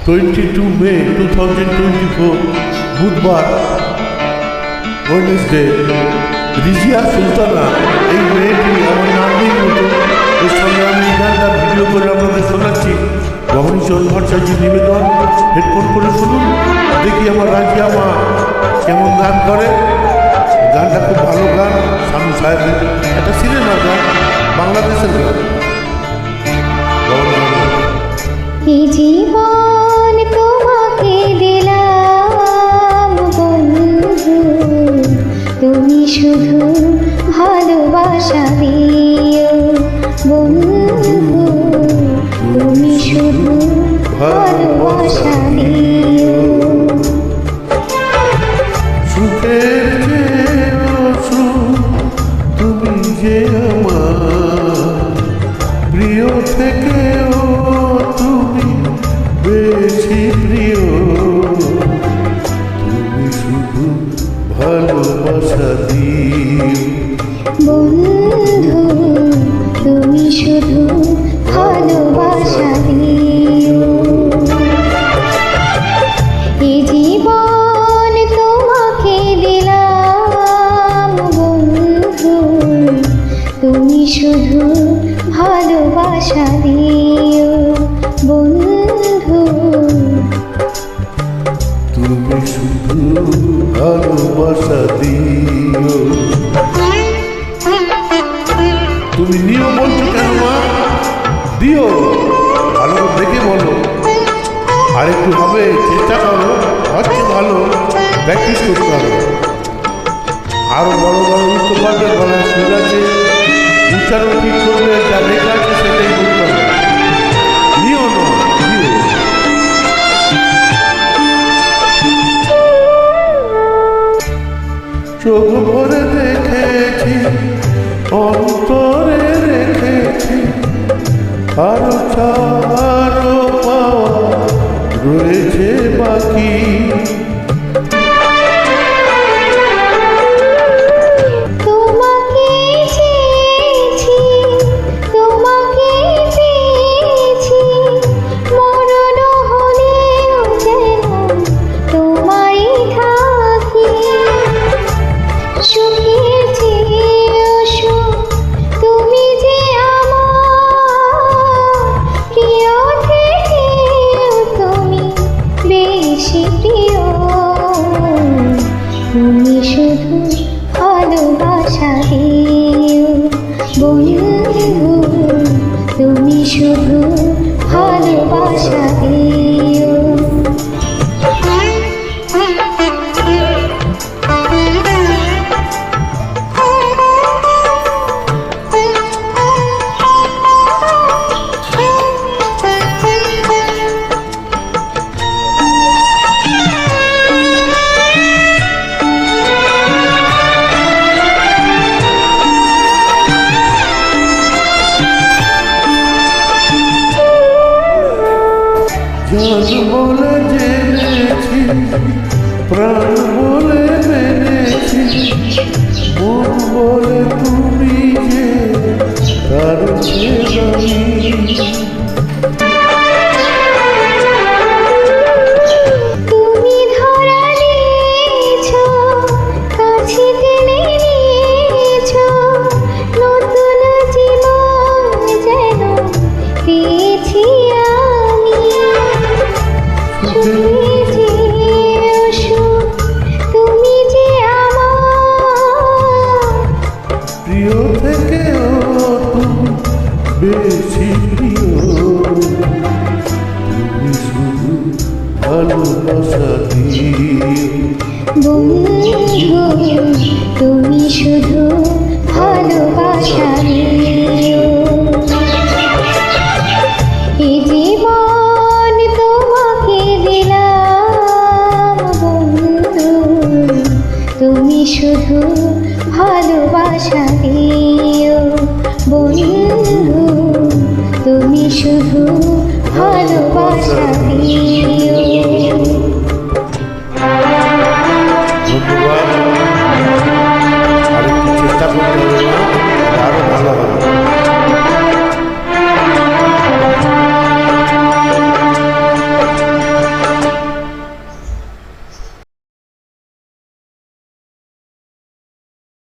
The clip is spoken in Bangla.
22 May 2024 বুধবার ওয়েডনেসডে রিজিয়া সুলতানা এই মেয়েটি আমার নামের মতো এর সঙ্গে আমি এই গানটা ভিডিও করে আপনাদের শোনাচ্ছি। রমণী চৌধুরী ভট্টাচার্যের নিবেদন, হেডফোন করে শুনুন, দেখি আমার রাজিয়া মা কেমন গান করে। গানটা খুব ভালো গান, স্বামী সাহেবের একটা সিনেমার গান, বাংলাদেশের গান। এই জীবন তোমাকে দিলাম বন্ধু, তুমি শুধু ভালোবাসা দিও বন্ধু, তুমি শুধু ভালোবাসা দিও। সুখের তুমি যে আমার প্রিয় থেকেও তুমি বেশি প্রিয়, তুমি শুধু ভালোবাসা দিও বন্ধু, তুমি শুধু ভালোবাসা দিও। এই জীবন তোমাকে দিলাম বন্ধু, তুমি শুধু ভালোবাসা দিও বন্ধু, তুমি শুধু ভালোবাসা দিও। তুমি নিও বলছো কেন মা? দিও, ভালো দেখে বলো, আর একটু হবে, চেষ্টা করো, হচ্ছে ভালো, প্র্যাকটিস করতে হবে। আরো বড় বড় উঠতে পারবে, গলায় সুর আছে, উচ্চারণ ঠিক করবে, যা লেখা আছে সেটাই করতে হবে। নিও না, দিও। চোখ ভরে দেখেছি, অন্তরে রেখেছি, আরো চারো পাওয়া রয়েছে বাকি। তুমি শুধু ভালোবাসা দিও বন্ধু, তুমি শুধু ভালোবাসা দিও। জান বলে জেনেছি, প্রাণ বলে মেনেছি, মন বলে তুমি যে তার তুমি ধরা নিয়েছ, কাছে টেনে নিয়েছ, নতুন জীবন যেন পেয়েছি আমি। তুমি যে আমার প্রিয় থেকেও তুমি বেশি প্রিয়, তুমি শুধু ভালোবাসা দিও বন্ধু, তুমি শুধু ভালোবাসা দিও।